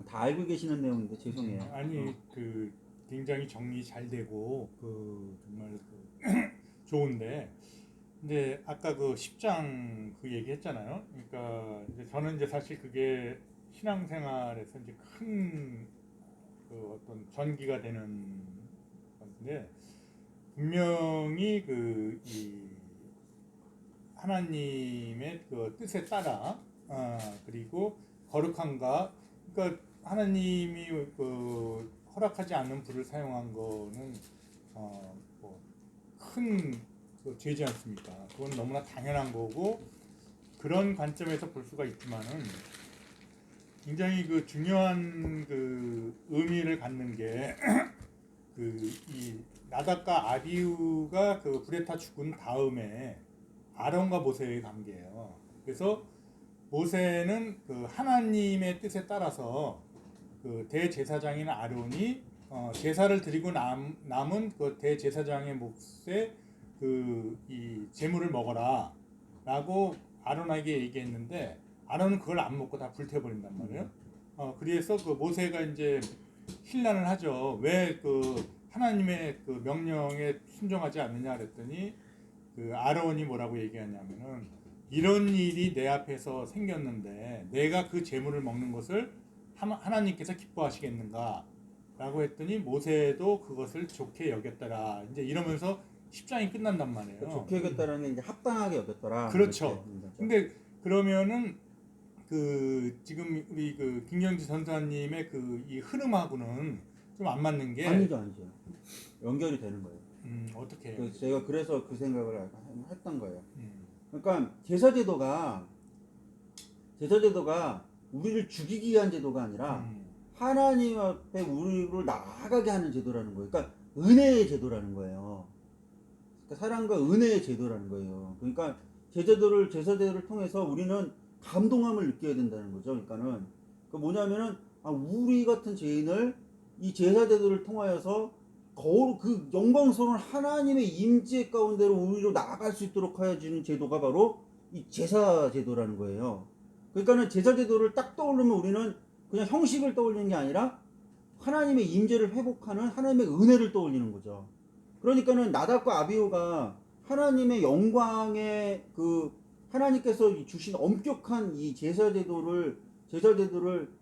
다 알고 계시는 내용인데 죄송해요. 아니 그 굉장히 정리 잘 되고 그 정말 그 좋은데 근데 아까 그 10장 그 얘기 했잖아요. 그러니까 이제 저는 이제 사실 그게 신앙생활에서 이제 큰 그 어떤 전기가 되는 건데 분명히 그 이 하나님의 그 뜻에 따라 그리고 거룩한가 그러니까 하나님이 그 허락하지 않는 불을 사용한 거는 뭐큰 그 죄지 않습니까? 그건 너무나 당연한 거고 그런 관점에서 볼 수가 있지만은 굉장히 그 중요한 그 의미를 갖는 게 그 이 나답과 아비후가 그 불에 타 죽은 다음에 아론과 모세의 관계예요. 그래서 모세는 그 하나님의 뜻에 따라서 그 대제사장인 아론이 제사를 드리고 남은 그 대제사장의 몫에 그 이 제물을 먹어라라고 아론에게 얘기했는데 아론은 그걸 안 먹고 다 불태워버린단 말이에요. 그래서 그 모세가 이제 신란을 하죠. 왜 그 하나님의 그 명령에 순종하지 않느냐 그랬더니 그 아론이 뭐라고 얘기하냐면은 이런 일이 내 앞에서 생겼는데 내가 그 제물을 먹는 것을 하나님께서 기뻐하시겠는가? 라고 했더니 모세도 그것을 좋게 여겼더라. 이제 이러면서 10장이 끝난단 말이에요. 좋게 여겼다라는 게 이제 합당하게 여겼더라. 그렇죠. 근데 그러면은 그 지금 우리 그 김경지 전사님의 그 이 흐름하고는 좀 안 맞는 게 아니죠. 연결이 되는 거예요. 어떻게 해요? 제가 그래서 그 생각을 했던 거예요. 그러니까 제사제도가 우리를 죽이기 위한 제도가 아니라 하나님 앞에 우리를 나아가게 하는 제도라는 거예요. 그러니까 은혜의 제도라는 거예요. 그러니까 사랑과 은혜의 제도라는 거예요. 그러니까 제사제도를 통해서 우리는 감동함을 느껴야 된다는 거죠. 그러니까는 그 뭐냐면은 우리 같은 죄인을 이 제사제도를 통하여서 그 영광스러운 하나님의 임재 가운데로 우리로 나아갈 수 있도록 하여 주는 제도가 바로 이 제사제도라는 거예요. 그러니까는 제사제도를 딱 떠올리면 우리는 그냥 형식을 떠올리는 게 아니라 하나님의 임재를 회복하는 하나님의 은혜를 떠올리는 거죠. 그러니까는 나답과 아비후가 하나님의 영광의 그 하나님께서 주신 엄격한 이 제사제도를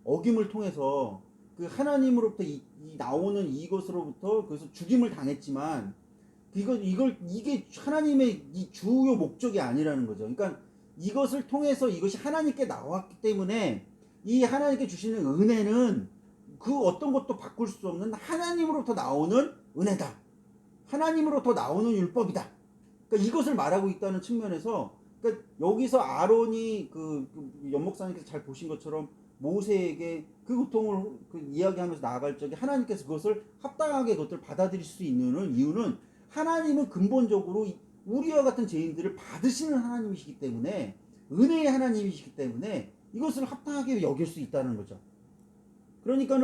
어김을 통해서 그 하나님으로부터 이 나오는 이것으로부터 그래서 죽임을 당했지만 이게 하나님의 이 주요 목적이 아니라는 거죠. 그러니까 이것을 통해서 이것이 하나님께 나왔기 때문에 이 하나님께 주시는 은혜는 그 어떤 것도 바꿀 수 없는 하나님으로부터 나오는 은혜다. 하나님으로부터 나오는 율법이다. 그러니까 이것을 말하고 있다는 측면에서 그러니까 여기서 아론이 그 연목사님께서 잘 보신 것처럼 모세에게 그 고통을 이야기하면서 나아갈 적에 하나님께서 그것을 합당하게 그것을 받아들일 수 있는 이유는 하나님은 근본적으로 우리와 같은 죄인들을 받으시는 하나님이시기 때문에 은혜의 하나님이시기 때문에 이것을 합당하게 여길 수 있다는 거죠. 그러니까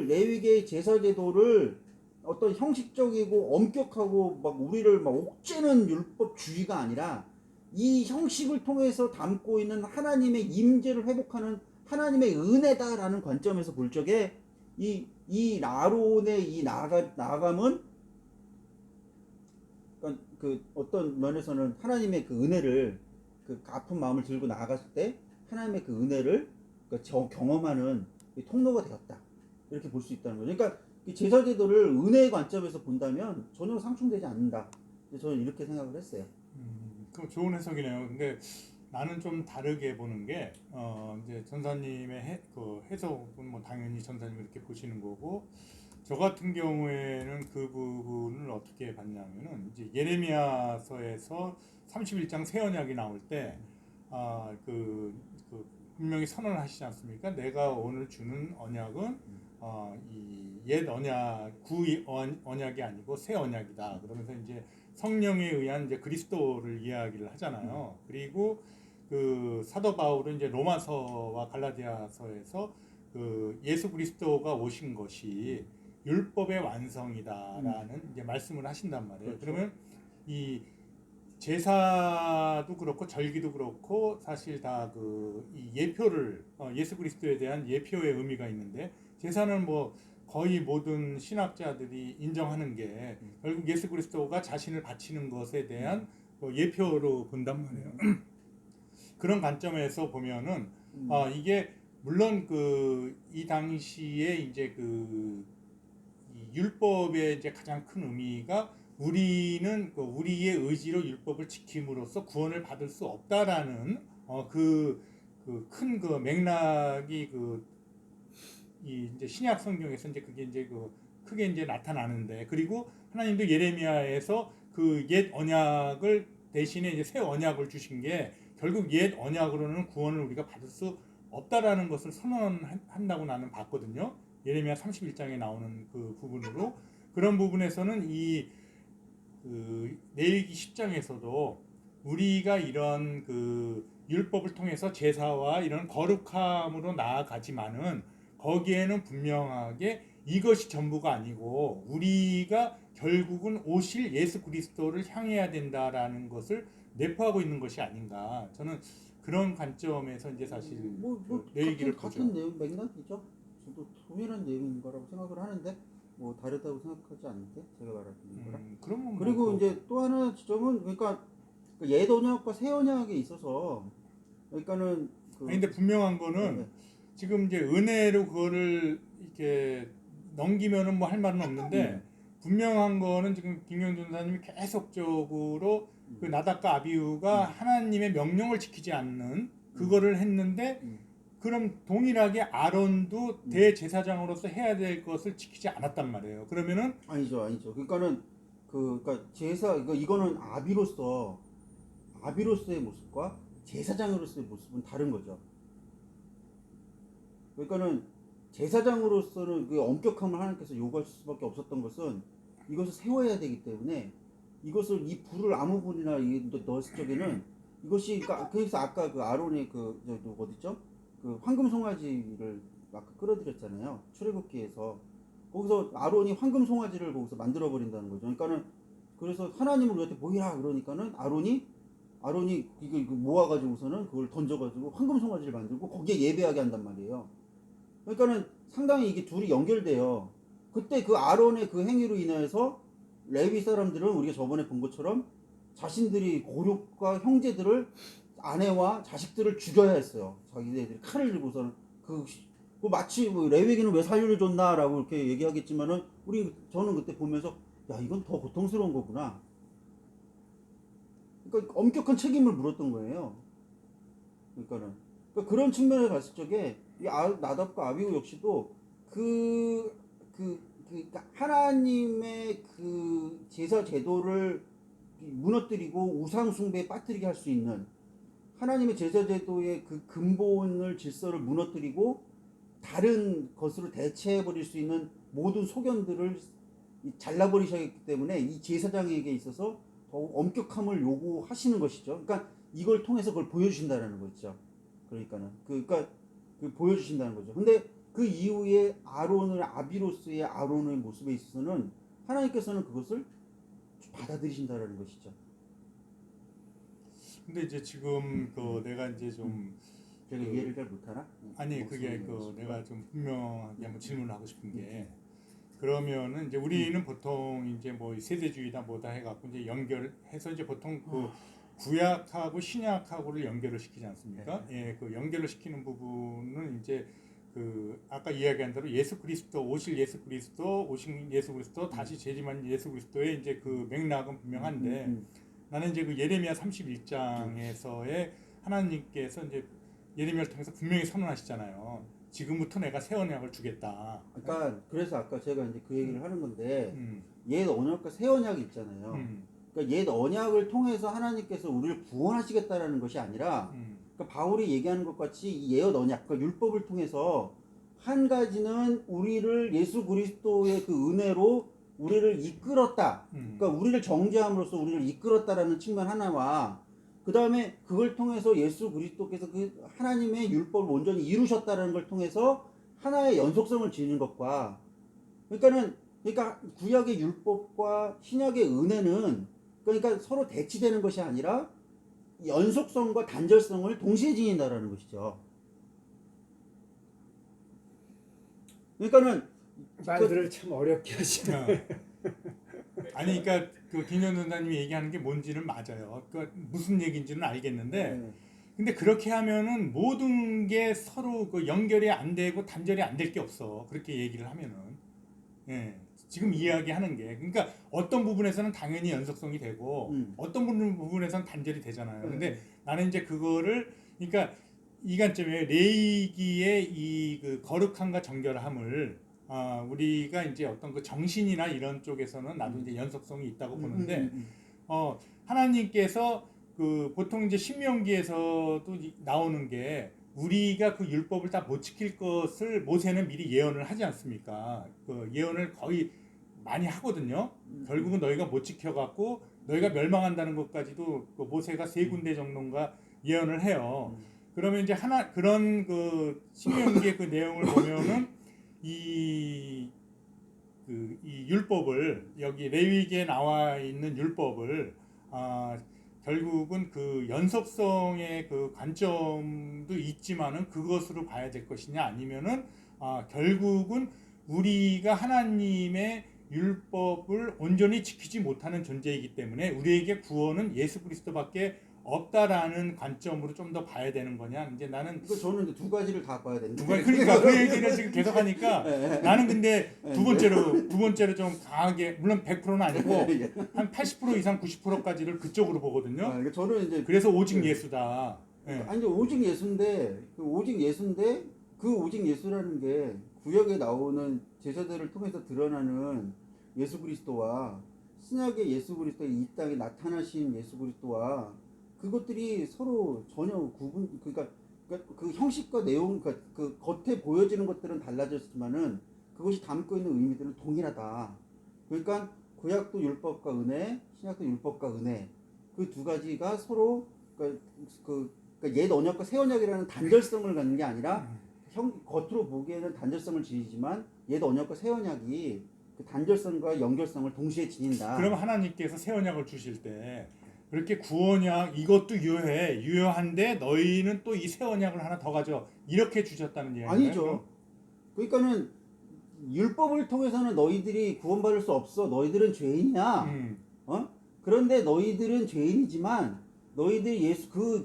레위기의 제사제도를 어떤 형식적이고 엄격하고 막 우리를 막 옥죄는 율법주의가 아니라 이 형식을 통해서 담고 있는 하나님의 임재를 회복하는 하나님의 은혜다라는 관점에서 볼 적에 이 아론의 이 나아감은 그러니까 그 어떤 면에서는 하나님의 그 은혜를 그 아픈 마음을 들고 나아갔을 때 하나님의 그 은혜를 경험하는 통로가 되었다. 이렇게 볼 수 있다는 거죠. 그러니까 제사제도를 은혜의 관점에서 본다면 전혀 상충되지 않는다. 저는 이렇게 생각을 했어요. 그 좋은 해석이네요. 근데 나는 좀 다르게 보는 게 이제 전사님의 그 해석은 뭐 당연히 전사님이 이렇게 보시는 거고 저 같은 경우에는 그 부분을 어떻게 봤냐면은 이제 예레미야서에서 31장 새 언약이 나올 때 분명히 선언을 하시지 않습니까? 내가 오늘 주는 언약은 이 옛 언약 구 언약이 아니고 새 언약이다. 그러면서 이제 성령에 의한 이제 그리스도를 이야기를 하잖아요. 그리고 그 사도 바울은 이제 로마서와 갈라디아서에서 그 예수 그리스도가 오신 것이 율법의 완성이다라는 이제 말씀을 하신단 말이에요. 그렇죠. 그러면 이 제사도 그렇고 절기도 그렇고 사실 다 이 예표를 예수 그리스도에 대한 예표의 의미가 있는데 제사는 뭐 거의 모든 신학자들이 인정하는 게 결국 예수 그리스도가 자신을 바치는 것에 대한 예표로 본단 말이에요. 그런 관점에서 보면은 이게 물론 이 당시에 이제 이 율법의 이제 가장 큰 의미가 우리는 우리의 의지로 율법을 지킴으로써 구원을 받을 수 없다라는 큰 맥락이 이 이제 신약 성경에서 이제 그게 이제 크게 이제 나타나는데, 그리고 하나님도 예레미야에서 그 옛 언약을 대신에 이제 새 언약을 주신 게 결국 옛 언약으로는 구원을 우리가 받을 수 없다라는 것을 선언한다고 나는 봤거든요. 예레미야 31장에 나오는 그 부분으로, 그런 부분에서는 레위기 10장에서도 우리가 이런 율법을 통해서 제사와 이런 거룩함으로 나아가지만은 거기에는 분명하게 이것이 전부가 아니고 우리가 결국은 오실 예수 그리스도를 향해야 된다라는 것을 내포하고 있는 것이 아닌가, 저는 그런 관점에서 이제 사실 레위기를 같은 내용 맥락이죠. 저도 동일한 내용인 거라고 생각을 하는데 뭐 다르다고 생각하지 않는데 제가 말하는 거랑. 그러면 그리고 이제 또 하나 지점은 그러니까 옛 언약과 새 언약에 있어서 그러니까는 근데 분명한 거는 지금 이제 은혜로 그거를 이렇게 넘기면은 뭐 할 말은 없는데 분명한 거는 지금 김영준 전사님이 계속적으로 나답과 아비후가 하나님의 명령을 지키지 않는 그거를 했는데 그럼 동일하게 아론도 대제사장으로서 해야 될 것을 지키지 않았단 말이에요. 그러면은 아니죠. 그러니까는 그러니까 제사 이거는 아비로서의 모습과 제사장으로서의 모습은 다른 거죠. 그러니까는 제사장으로서는 그 엄격함을 하나님께서 요구하실 수밖에 없었던 것은 이것을 세워야 되기 때문에 이것을 이 불을 아무 불이나 넣었을 적에는 이것이 그래서 아까 그 아론의 어디죠? 그 황금 송아지를 아까 끌어들였잖아요. 출애굽기에서 거기서 아론이 황금 송아지를 거기서 만들어 버린다는 거죠. 그러니까는 그래서 하나님을 우리한테 보이라 그러니까는 아론이 이거 모아가지고서는 그걸 던져가지고 황금 송아지를 만들고 거기에 예배하게 한단 말이에요. 그러니까는 상당히 이게 둘이 연결돼요. 그때 그 아론의 그 행위로 인해서 레위 사람들은 우리가 저번에 본 것처럼 자신들이 고륙과 형제들을 아내와 자식들을 죽여야 했어요. 자기네들이 칼을 들고서는 마치 뭐 레위기는 왜 사유를 줬나라고 이렇게 얘기하겠지만은 저는 그때 보면서 야 이건 더 고통스러운 거구나. 그러니까 엄격한 책임을 물었던 거예요. 그러니까 그런 측면을 봤을 적에 나답과 아비후 역시도 그러니까 하나님의 그 제사 제도를 무너뜨리고 우상 숭배에 빠뜨리게 할 수 있는 하나님의 제사 제도의 그 근본을 질서를 무너뜨리고 다른 것으로 대체해 버릴 수 있는 모든 소견들을 잘라버리셨기 때문에 이 제사장에게 있어서 더욱 엄격함을 요구하시는 것이죠. 그러니까 이걸 통해서 그걸 보여주신다는 거죠. 그러니까 보여주신다는 거죠. 근데 그 이후에 아비로스의 아론의 모습에 있어서는 하나님께서는 그것을 받아들이신다는 것이죠. 근데 이제 지금 내가 이제 좀 제가 이해를 잘 못하나? 아니 그게 내가 좀 분명하게 한번 질문을 하고 싶은 게, 그러면은 이제 우리는 보통 이제 뭐 세대주의다 뭐다 해갖고 이제 연결해서 이제 보통 구약하고 신약하고를 연결을 시키지 않습니까? 예, 그 연결을 시키는 부분은 이제 아까 이야기한 대로 오신 예수 그리스도 다시 재림한 예수 그리스도의 이제 그 맥락은 분명한데, 나는 이제 예레미야 31장에서의 하나님께서 이제 예레미야를 통해서 분명히 선언하시잖아요. 지금부터 내가 새 언약을 주겠다. 그러니까 그래서 아까 제가 이제 그 얘기를 하는 건데 옛 언약과 새 언약이 있잖아요. 그러니까 옛 언약을 통해서 하나님께서 우리를 구원하시겠다라는 것이 아니라 그러니까 바울이 얘기하는 것 같이 이 옛 언약, 그러니까 율법을 통해서 한 가지는 우리를 예수 그리스도의 그 은혜로 우리를 이끌었다. 그러니까 우리를 정죄함으로써 우리를 이끌었다라는 측면 하나와 그 다음에 그걸 통해서 예수 그리스도께서 그 하나님의 율법을 온전히 이루셨다는 걸 통해서 하나의 연속성을 지니는 것과 그러니까 구약의 율법과 신약의 은혜는 그러니까 서로 대치되는 것이 아니라 연속성과 단절성을 동시에 지닌다라는 것이죠. 그러니까는 말들을 참 어렵게 하시네. 아니 그러니까 그 김현 원장님이 얘기하는 게 뭔지는 맞아요. 그 무슨 얘기인지는 알겠는데 근데 그렇게 하면은 모든 게 서로 그 연결이 안 되고 단절이 안 될 게 없어. 그렇게 얘기를 하면은 예. 지금 이야기하는 게 그러니까 어떤 부분에서는 당연히 연속성이 되고 어떤 부분에서는 단절이 되잖아요. 근데 나는 이제 그거를 그러니까 이 관점에 레이기의 이 그 거룩함과 정결함을 우리가 이제 어떤 그 정신이나 이런 쪽에서는 나도 이제 연속성이 있다고 보는데 하나님께서 그 보통 이제 신명기에서도 나오는 게 우리가 그 율법을 다 못 지킬 것을 모세는 미리 예언을 하지 않습니까? 그 예언을 거의 많이 하거든요. 결국은 너희가 못 지켜갖고 너희가 멸망한다는 것까지도 그 모세가 3군데 정도인가 예언을 해요. 그러면 이제 그런 그 신명기의 그 내용을 보면은 이 율법을 여기 레위기에 나와 있는 율법을 결국은 그 연속성의 그 관점도 있지만은 그것으로 봐야 될 것이냐 아니면은 결국은 우리가 하나님의 율법을 온전히 지키지 못하는 존재이기 때문에 우리에게 구원은 예수 그리스도밖에 없다라는 관점으로 좀 더 봐야 되는 거냐. 이제 나는 저는 이제 두 가지를 다 봐야 되는데. 그러니까 그 얘기를 지금 계속 하니까 나는 근데 두 번째로 좀 강하게 물론 100%는 아니고 한 80% 이상 90%까지를 그쪽으로 보거든요. 그러니까 저는 이제 그래서 오직 예수다. 네. 아니 오직 예수인데 그 오직 예수라는 게 구약에 나오는 제자들을 통해서 드러나는 예수 그리스도와 신약의 예수 그리스도의 이 땅에 나타나신 예수 그리스도와 그것들이 서로 전혀 그러니까 그 형식과 내용 그러니까 그 겉에 보여지는 것들은 달라졌지만은 그것이 담고 있는 의미들은 동일하다. 그러니까 구약도 율법과 은혜, 신약도 율법과 은혜 그 두 가지가 서로 그러니까 옛 언약과 새 언약이라는 단절성을 갖는 게 아니라 겉으로 보기에는 단절성을 지니지만 옛 언약과 새 언약이 그 단절성과 연결성을 동시에 지닌다. 그럼 하나님께서 새 언약을 주실 때 그렇게 구원약 이것도 유효한데 너희는 또 이 새 언약을 하나 더 가져 이렇게 주셨다는 얘기예요? 아니죠. 그러니까는 율법을 통해서는 너희들이 구원받을 수 없어. 너희들은 죄인이야. 그런데 너희들은 죄인이지만 너희들이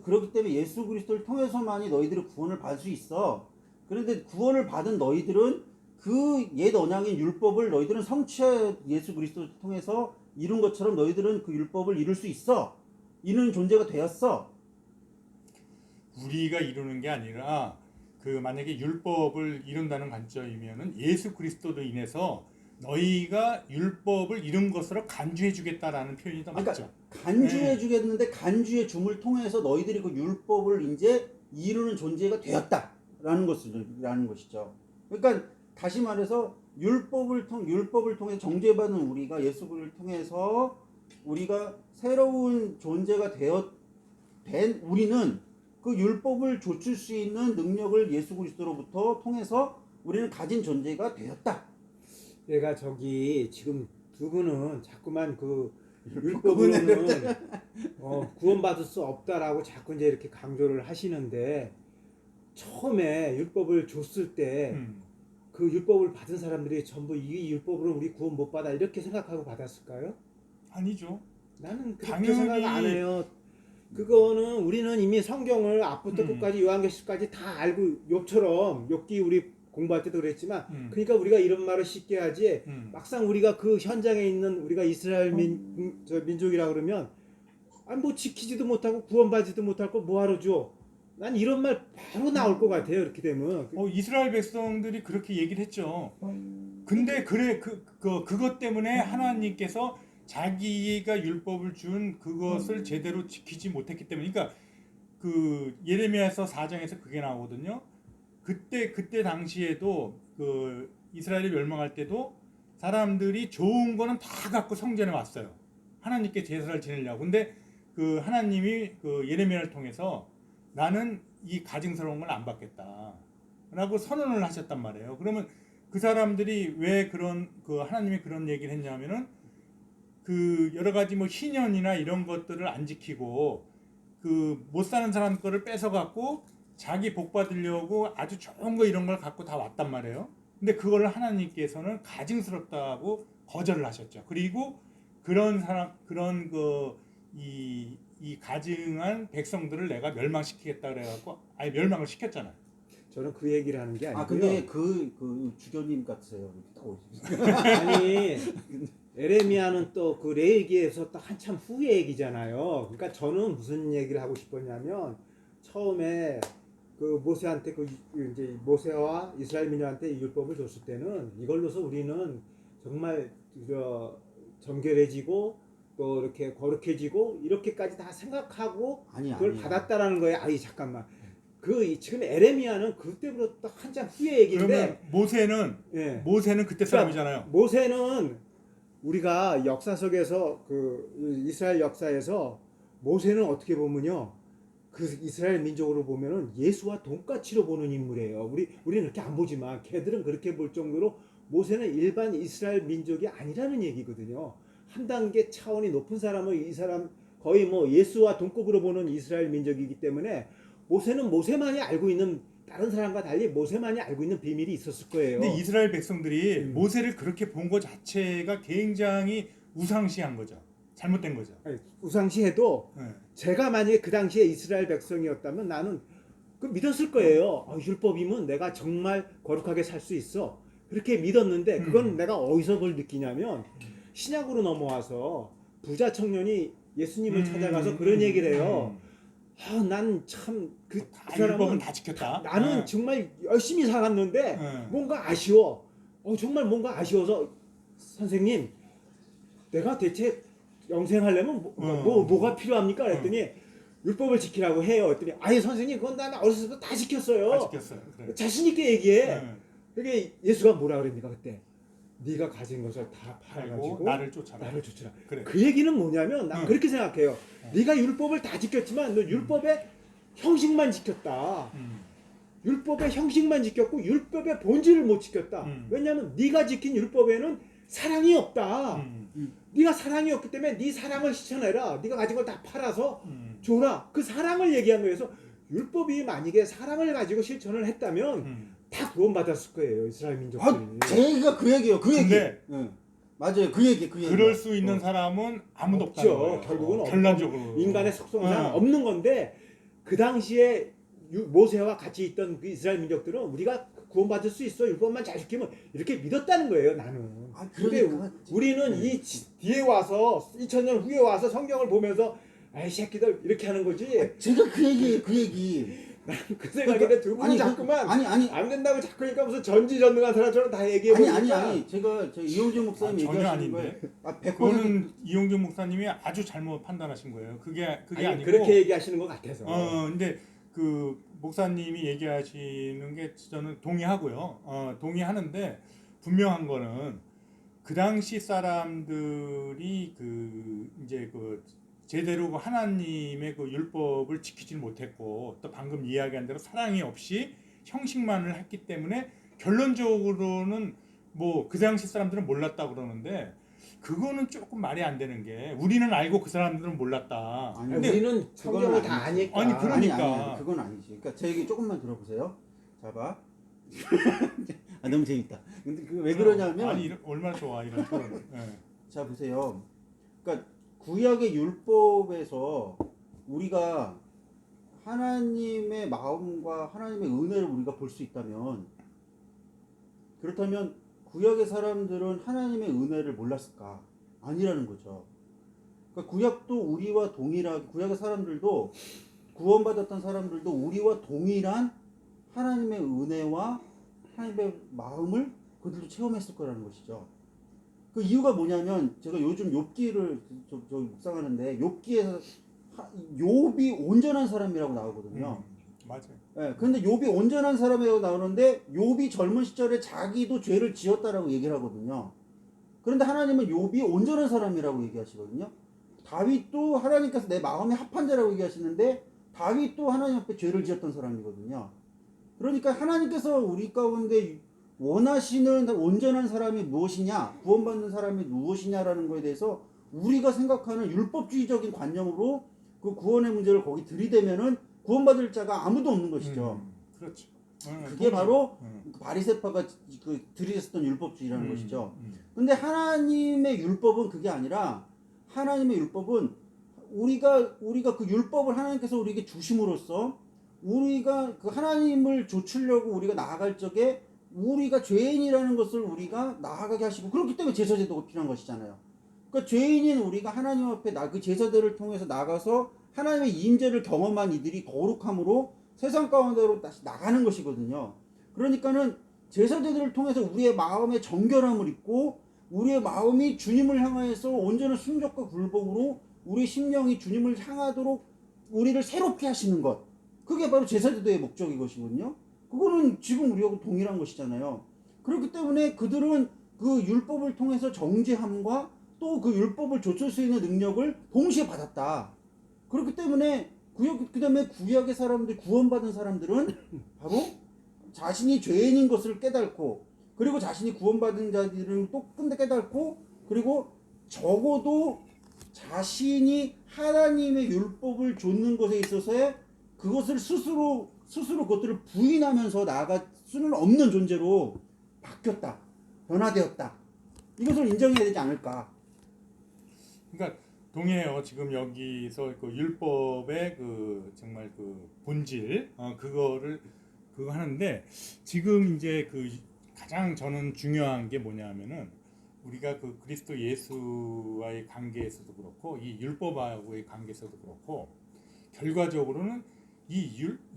그렇기 때문에 예수 그리스도를 통해서만이 너희들이 구원을 받을 수 있어. 그런데 구원을 받은 너희들은 그 옛 언약인 율법을 너희들은 성취해 예수 그리스도를 통해서 이룬 것처럼 너희들은 그 율법을 이룰 수 있어. 이루는 존재가 되었어. 우리가 이루는 게 아니라 그 만약에 율법을 이룬다는 관점이면은 예수 그리스도로 인해서 너희가 율법을 이룬 것으로 간주해 주겠다라는 표현이 더 맞죠. 그러니까 간주해 주겠는데 간주의 줌을 통해서 너희들이 그 율법을 이제 이루는 존재가 되었다라는 것이죠. 그러니까 다시 말해서 율법을 통해 정죄받은 우리가 예수 그리스도를 통해서 우리가 새로운 존재가 된 우리는 그 율법을 좇을 수 있는 능력을 예수 그리스도로부터 통해서 우리는 가진 존재가 되었다. 내가 저기 지금 두 분은 자꾸만 그 율법으로는 구원받을 수 없다라고 자꾸 이제 이렇게 강조를 하시는데 처음에 율법을 줬을 때 그 율법을 받은 사람들이 전부 이 율법으로 우리 구원 못 받아 이렇게 생각하고 받았을까요? 아니죠. 나는 그렇게 당연히 생각 안 해요. 그거는 우리는 이미 성경을 앞부터 끝까지 요한계시까지 다 알고 욥기 우리 공부할 때도 그랬지만 그러니까 우리가 이런 말을 쉽게 하지 막상 우리가 그 현장에 있는 우리가 이스라엘 민족이라 그러면 뭐 지키지도 못하고 구원받지도 못할 거 뭐하러 줘? 난 이런 말 바로 나올 것 같아요. 이렇게 되면 이스라엘 백성들이 그렇게 얘기를 했죠. 근데 그것 때문에 하나님께서 자기가 율법을 준 그것을 제대로 지키지 못했기 때문에 그러니까 그 예레미야서 4장에서 그게 나오거든요. 그때 당시에도 그 이스라엘이 멸망할 때도 사람들이 좋은 거는 다 갖고 성전에 왔어요. 하나님께 제사를 지내려고. 근데 그 하나님이 그 예레미야를 통해서 나는 이 가증스러운 걸 안 받겠다 라고 선언을 하셨단 말이에요. 그러면 그 사람들이 왜 그 하나님이 그런 얘기를 했냐면은 그 여러 가지 뭐 희년이나 이런 것들을 안 지키고 그 못 사는 사람 거를 뺏어 갖고 자기 복 받으려고 아주 좋은 거 이런 걸 갖고 다 왔단 말이에요. 근데 그걸 하나님께서는 가증스럽다고 거절을 하셨죠. 그리고 그런 사람 그런 이 가증한 백성들을 내가 멸망시키겠다 그래갖고 아예 멸망을 시켰잖아요. 저는 그 얘기를 하는 게 아니고요. 아 근데 그 주교님 같으세요. 이렇게 딱 오시죠. 아니 에레미야는 또 그 레위기에서 또 한참 후의 얘기잖아요. 그러니까 저는 무슨 얘기를 하고 싶었냐면 처음에 그 모세한테 그 이제 모세와 이스라엘 민족한테 이 율법을 줬을 때는 이걸로서 우리는 정말 정결해지고 또 이렇게 거룩해지고 이렇게까지 다 생각하고 그걸 아니. 받았다라는 거예요. 아니 잠깐만. 지금 에레미야는 그때부터 한참 후의 얘기인데 그러면 모세는 그때 사람이잖아요. 모세는 우리가 역사 속에서 그 이스라엘 역사에서 모세는 어떻게 보면요 그 이스라엘 민족으로 보면은 예수와 동같이로 보는 인물이에요. 우리는 이렇게 안 보지만 걔들은 그렇게 볼 정도로 모세는 일반 이스라엘 민족이 아니라는 얘기거든요. 한 단계 차원이 높은 사람은 이 사람 거의 뭐 예수와 동급으로 보는 이스라엘 민족이기 때문에 모세는 모세만이 알고 있는 다른 사람과 달리 모세만이 알고 있는 비밀이 있었을 거예요. 근데 이스라엘 백성들이 모세를 그렇게 본 것 자체가 굉장히 우상시한 거죠. 잘못된 거죠. 아니, 우상시해도 네. 제가 만약에 그 당시에 이스라엘 백성이었다면 나는 그 믿었을 거예요. 율법이면 내가 정말 거룩하게 살 수 있어. 그렇게 믿었는데 그건 내가 어디서 그걸 느끼냐면 신약으로 넘어와서 부자 청년이 예수님을 찾아가서 그런 얘기를 해요. 난 참 그 율법은 사람은 다 지켰다. 나는 네. 정말 열심히 살았는데 네. 뭔가 아쉬워. 정말 뭔가 아쉬워서 선생님 내가 대체 영생하려면 뭐가 필요합니까? 그랬더니 율법을 지키라고 해요. 그랬더니 아예 선생님 그건 난 어렸을 때 다 지켰어요. 다 지켰어요. 그래. 자신 있게 얘기해. 네. 그게 예수가 뭐라 그럽니까 그때? 네가 가진 것을 다 팔아가지고 나를 쫓아라. 그래. 그 얘기는 뭐냐면 난 그렇게 생각해요. 네가 율법을 다 지켰지만 너 율법의 형식만 지켰다. 율법의 형식만 지켰고 율법의 본질을 못 지켰다. 왜냐하면 네가 지킨 율법에는 사랑이 없다. 네가 사랑이 없기 때문에 네 사랑을 실천해라. 네가 가진 걸 다 팔아서 줘라. 그 사랑을 얘기한 거여서 율법이 만약에 사랑을 가지고 실천을 했다면 다 구원받았을 거예요. 이스라엘 민족들이. 제가 그 얘기요. 그 얘기. 근데 맞아요. 그 얘기. 그럴 수 있는 사람은 아무도 없다는 거예요. 결국은 결론적으로 인간의 속성상 없는 건데 그 당시에 모세와 같이 있던 그 이스라엘 민족들은 우리가 구원받을 수 있어 율법만 잘 지키면 이렇게 믿었다는 거예요. 나는. 근데 우리는 이 뒤에 와서 2000년 후에 와서 성경을 보면서 아이 새끼들 이렇게 하는 거지. 제가 그 얘기. 나는 그 생각인데 두 분은 자꾸만 안 된다고 자꾸 그러니까 무슨 전지전능한 사람처럼 다 얘기해 보니까 아니 제가 이용준 목사님 얘기하시는 거예요. 100%는 그거는 이용준 목사님이 아주 잘못 판단하신 거예요. 그게 아니고 그렇게 얘기하시는 것 같아서. 근데 그 목사님이 얘기하시는 게 저는 동의하고요. 동의하는데 분명한 거는 그 당시 사람들이 그 이제 그 제대로 그 하나님의 그 율법을 지키지 못했고 또 방금 이야기한 대로 사랑이 없이 형식만을 했기 때문에 결론적으로는 뭐 그 당시 사람들은 몰랐다 그러는데 그거는 조금 말이 안 되는 게 우리는 알고 그 사람들은 몰랐다. 근데 우리는 성경을 다 아니까. 아니 그러니까 아니, 그건 아니지. 그러니까 제 얘기 조금만 들어보세요. 자 봐. 너무 재밌다. 근데 그 왜 그러냐면 아니 얼마나 좋아 이런 토론. 네. 자 보세요. 그러니까 구약의 율법에서 우리가 하나님의 마음과 하나님의 은혜를 우리가 볼 수 있다면 그렇다면 구약의 사람들은 하나님의 은혜를 몰랐을까? 아니라는 거죠. 그러니까 구약도 우리와 동일하게 구약의 사람들도 구원받았던 사람들도 우리와 동일한 하나님의 은혜와 하나님의 마음을 그들도 체험했을 거라는 것이죠. 그 이유가 뭐냐면 제가 요즘 욥기를 저 묵상하는데 욥기에서 욥이 온전한 사람이라고 나오거든요. 맞아요. 네, 그런데 욥이 온전한 사람이라고 나오는데 욥이 젊은 시절에 자기도 죄를 지었다라고 얘기를 하거든요. 그런데 하나님은 욥이 온전한 사람이라고 얘기하시거든요. 다윗도 하나님께서 내 마음에 합한 자라고 얘기하시는데 다윗도 하나님 앞에 죄를 지었던 사람이거든요. 그러니까 하나님께서 우리 가운데 원하시는 온전한 사람이 무엇이냐, 구원받는 사람이 무엇이냐라는 것에 대해서 우리가 생각하는 율법주의적인 관념으로 그 구원의 문제를 거기 들이대면은 구원받을 자가 아무도 없는 것이죠. 그렇죠. 그게 바로 바리새파가 그 들이댔었던 율법주의라는 것이죠. 근데 하나님의 율법은 그게 아니라 하나님의 율법은 우리가 그 율법을 하나님께서 우리에게 주심으로써 우리가 그 하나님을 좇으려고 우리가 나아갈 적에 우리가 죄인이라는 것을 우리가 나아가게 하시고 그렇기 때문에 제사제도가 필요한 것이잖아요. 그러니까 죄인인 우리가 하나님 앞에 그 제사들을 통해서 나가서 하나님의 임재를 경험한 이들이 거룩함으로 세상 가운데로 다시 나가는 것이거든요. 그러니까는 제사제들을 통해서 우리의 마음의 정결함을 입고 우리의 마음이 주님을 향하여서 온전한 순종과 굴복으로 우리 심령이 주님을 향하도록 우리를 새롭게 하시는 것. 그게 바로 제사제도의 목적인 것이거든요. 그거는 지금 우리하고 동일한 것이잖아요. 그렇기 때문에 그들은 그 율법을 통해서 정죄함과 또 그 율법을 좇을 수 있는 능력을 동시에 받았다. 그렇기 때문에 그 다음에 구약의 사람들, 구원받은 사람들은 바로 자신이 죄인인 것을 깨닫고 그리고 자신이 구원받은 자들은 또 깨닫고 그리고 적어도 자신이 하나님의 율법을 좇는 것에 있어서의 그것을 스스로 그것들을 부인하면서 나아갈 수는 없는 존재로 바뀌었다. 변화되었다. 이것을 인정해야 되지 않을까. 그러니까 동의해요. 지금 여기서 그 율법의 그 정말 그 본질 그거 하는데 지금 이제 그 가장 저는 중요한 게 뭐냐면은 우리가 그 그리스도 예수와의 관계에서도 그렇고 이 율법하고의 관계에서도 그렇고 결과적으로는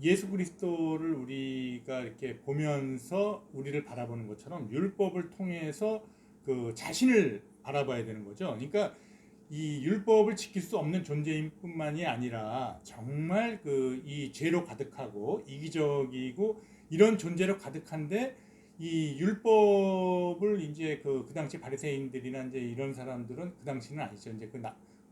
예수 그리스도를 우리가 이렇게 보면서 우리를 바라보는 것처럼 율법을 통해서 그 자신을 바라봐야 되는 거죠. 그러니까 이 율법을 지킬 수 없는 존재인 뿐만이 아니라 정말 그 이 죄로 가득하고 이기적이고 이런 존재로 가득한데 이 율법을 이제 그 당시 바리새인들이나 이제 이런 사람들은 그 당시는 아니죠. 이제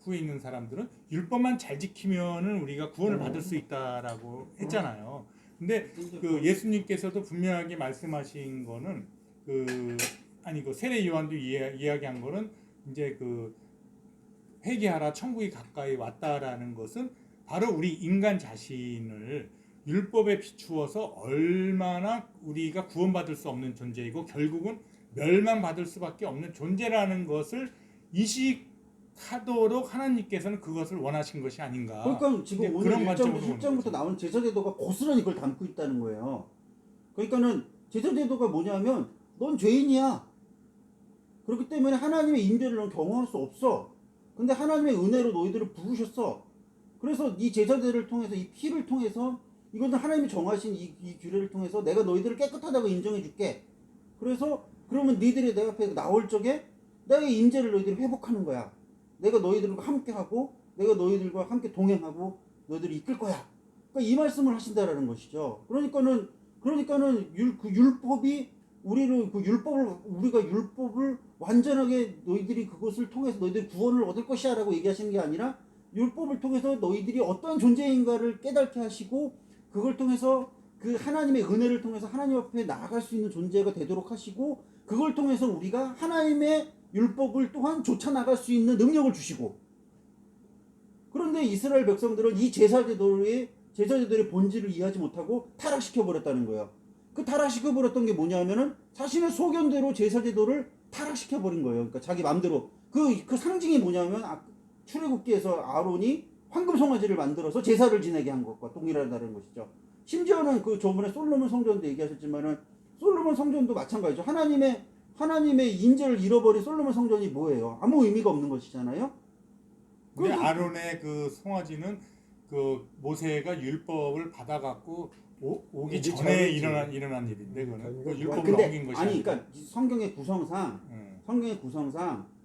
후에 있는 사람들은 율법만 잘 지키면은 우리가 구원을 받을 수 있다라고 했잖아요. 근데 그 예수님께서도 분명하게 말씀하신 거는 그 세례 요한도 이야기한 거는 이제 그 회개하라 천국이 가까이 왔다라는 것은 바로 우리 인간 자신을 율법에 비추어서 얼마나 우리가 구원받을 수 없는 존재이고 결국은 멸망받을 수밖에 없는 존재라는 것을 인식하도록 하나님께서는 그것을 원하신 것이 아닌가. 그러니까 지금 오늘 그런 1장부터 관점으로 10장부터 나오는 제사제도가 고스란히 그걸 담고 있다는 거예요. 그러니까는 제사제도가 뭐냐면 넌 죄인이야. 그렇기 때문에 하나님의 임재를 넌 경험할 수 없어. 근데 하나님의 은혜로 너희들을 부르셨어. 그래서 이 제사제를 통해서 이 피를 통해서 이것은 하나님이 정하신 이 규례를 통해서 내가 너희들을 깨끗하다고 인정해 줄게. 그래서 그러면 너희들이 내 앞에 나올 적에 나의 임재를 너희들이 회복하는 거야. 내가 너희들과 함께하고 내가 너희들과 함께 동행하고 너희들을 이끌 거야. 그러니까 이 말씀을 하신다라는 것이죠. 그러니까는 그 율법이 우리가 율법을 완전하게 너희들이 그것을 통해서 너희들이 구원을 얻을 것이야라고 얘기하시는 게 아니라 율법을 통해서 너희들이 어떠한 존재인가를 깨닫게 하시고 그걸 통해서 그 하나님의 은혜를 통해서 하나님 앞에 나아갈 수 있는 존재가 되도록 하시고 그걸 통해서 우리가 하나님의 율법을 또한 쫓아 나갈 수 있는 능력을 주시고 그런데 이스라엘 백성들은 이 제사제도의 본질을 이해하지 못하고 타락시켜 버렸다는 거예요. 그 타락시켜 버렸던 게 뭐냐면은 자신의 소견대로 제사제도를 타락시켜 버린 거예요. 그러니까 자기 마음대로 그 상징이 뭐냐면 출애굽기에서 아론이 황금 송아지를 만들어서 제사를 지내게 한 것과 동일하다는 것이죠. 심지어는 그 저번에 솔로몬 성전도 얘기하셨지만은 솔로몬 성전도 마찬가지죠. 하나님의 인재를 잃어버린 솔로몬 성전이 뭐예요? 아무 의미가 없는 것이잖아요. 근데 아론의 그 송아지는 그 모세가 율법을 받아갖고 오기 전에 일어난 일인데 그거는 그 율법을 어긴 것이 아니 그러니까 성경의 구성상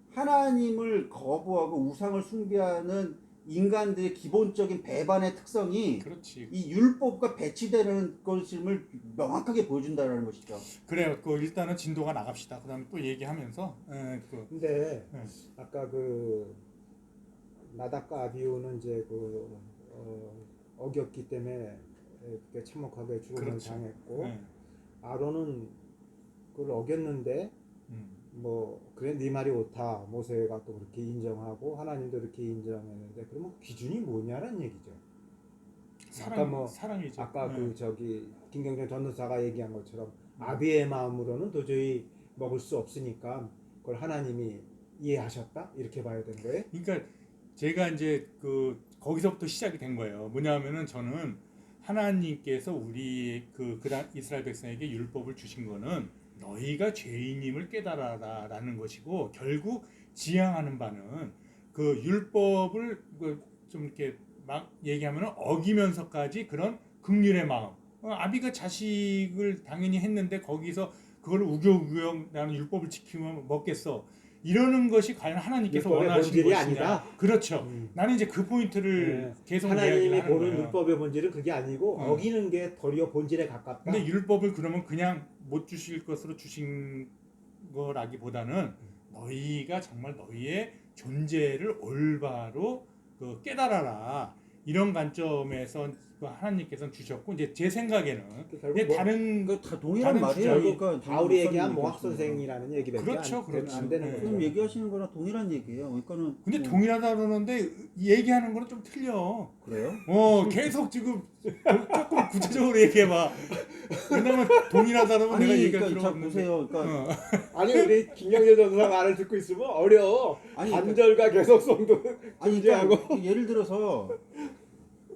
하나님을 거부하고 우상을 숭배하는 인간들의 기본적인 배반의 특성이 그렇지. 이 율법과 배치되는 것임을 명확하게 보여준다는 것이죠. 그래요. 그 일단은 진도가 나갑시다. 그다음에 또 얘기하면서. 근데 아까 그 나답과 아비후는 이제 어겼기 때문에 그렇게 참혹하게 죽음을 그렇죠. 당했고 아론은 그걸 어겼는데 뭐 그래 네 말이 옳다. 모세가 또 그렇게 인정하고 하나님도 그렇게 인정했는데 그러면 기준이 뭐냐는 얘기죠. 사랑이죠. 아까 네. 그 저기 김경준 전도사가 얘기한 것처럼 아비의 마음으로는 도저히 먹을 수 없으니까 그걸 하나님이 이해하셨다 이렇게 봐야 되는 거예요. 그러니까 제가 이제 그 거기서부터 시작이 된 거예요. 뭐냐면은 저는 하나님께서 우리 그당 이스라엘 백성에게 율법을 주신 거는 너희가 죄인임을 깨달아라라는 것이고, 결국 지향하는 바는 그 율법을 좀 이렇게 막 얘기하면은 어기면서까지 그런 긍휼의 마음. 아비가 자식을 당연히 했는데 거기서 그걸 우겨우겨 나는 율법을 지키면 먹겠어. 이러는 것이 과연 하나님께서 율법의 원하신 본질이 것이냐? 아니다. 그렇죠. 나는 이제 그 포인트를 네. 계속 하나님이 이야기를 하는 보는 거예요. 율법의 본질은 그게 아니고 어기는 게 도리어 본질에 가깝다. 근데 율법을 그러면 그냥 못 주실 것으로 주신 거라기보다는 너희가 정말 너희의 존재를 올바로 깨달아라, 이런 관점에서 하나님께서는 주셨고, 이제 제 생각에는 결국 이제 뭐 다른 그 다 동일한 다른 말이에요. 주장이 그러니까 바울이 얘기한 목사님 몽학 얘기하시는 선생이라는 얘기밖에 그렇죠, 그렇죠. 안 되는 네. 거죠. 지금 얘기하시는 거랑 동일한 얘기예요. 그러니까는 근데 뭐, 동일하다 그러는데 얘기하는 거는 좀 틀려. 그래요? 계속 지금 조금 구체적으로 얘기해봐. 왜냐면 동일하다 그러면 내가 아니, 얘기할 그러니까 필요가 자 없는데. 보세요. 그러니까 아니 우리 김경재 전도사 말을 듣고 있으면 어려워. 아니, 반절과 개속성도 아니 존재하고. 그러니까 예를 들어서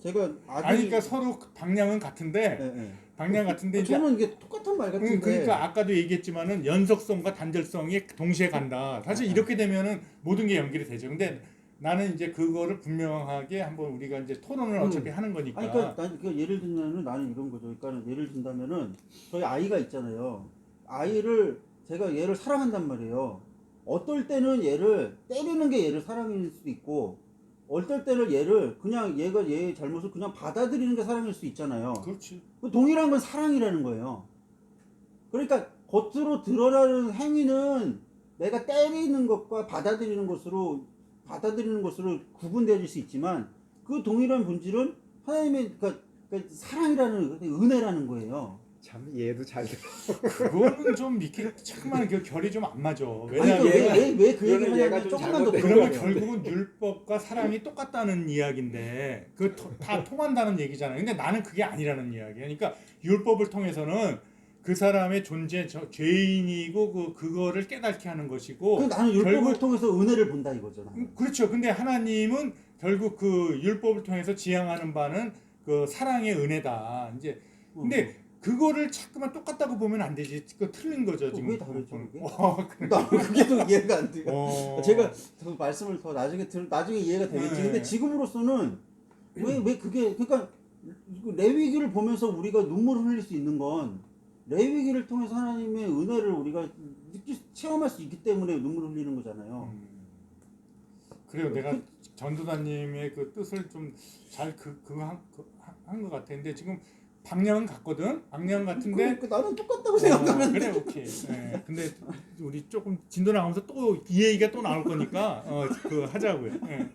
제가 아니 아들이 그러니까 서로 방향은 같은데 예, 예. 방향 같은데 이제 저는 이게 똑같은 말 같은데 그러니까 아까도 얘기했지만은 연속성과 단절성이 동시에 간다. 사실 이렇게 되면은 모든 게 연결이 되죠. 근데 나는 이제 그거를 분명하게 한번 우리가 이제 토론을 어차피 하는 거니까. 아니 그러니까 난 그 예를 들면은 나는 이런 거죠. 그러니까 예를 든다면은 저희 아이가 있잖아요. 아이를 제가 얘를 사랑한단 말이에요. 어떨 때는 얘를 때리는 게 얘를 사랑일 수도 있고, 어떨 때는 얘를 그냥 얘가 얘의 잘못을 그냥 받아들이는 게 사랑일 수 있잖아요. 그렇지. 동일한 건 사랑이라는 거예요. 그러니까 겉으로 드러나는 행위는 내가 때리는 것과 받아들이는 것으로 구분되어질 수 있지만, 그 동일한 본질은 하나님의 그러니까 사랑이라는 은혜라는 거예요. 참 얘도 잘 들어. 그거는 좀 이렇게 잠깐만 그 결이 좀 안 맞아. 아니 왜냐면 그러니까 왜그 그거는 얘기를 얘가 하냐면 좀 조금만 더 잘못된 그러면 들어보세요. 결국은 율법과 사랑이 똑같다는 이야기인데 그 다 통한다는 얘기잖아요. 근데 나는 그게 아니라는 이야기야. 그러니까 율법을 통해서는 그 사람의 존재, 죄인이고 그거를 깨닫게 하는 것이고. 나는 율법을 결국 통해서 은혜를 본다 이거죠. 나는. 그렇죠. 근데 하나님은 결국 그 율법을 통해서 지향하는 바는 그 사랑의 은혜다. 이제 근데 그거를 자꾸만 똑같다고 보면 안 되지. 그 틀린 거죠 지금. 왜 다르죠 그게? 그래. 나는 그게 더 이해가 안 돼요. 어. 제가 더 말씀을 더 나중에 이해가 되겠지. 네. 근데 지금으로서는 왜 그게 그러니까 레위기를 보면서 우리가 눈물을 흘릴 수 있는 건 레위기를 통해서 하나님의 은혜를 우리가 체험할 수 있기 때문에 눈물을 흘리는 거잖아요. 그래요. 내가 전도사님의 그 뜻을 좀 잘 한 것 같았는데 지금 방향은 같거든. 방향 같은데 그러니까 나는 똑같다고 생각하는데. 그래 오케이. 네. 근데 우리 조금 진도 나가면서 또 이 얘기가 또 나올 거니까 그 하자고요. 네.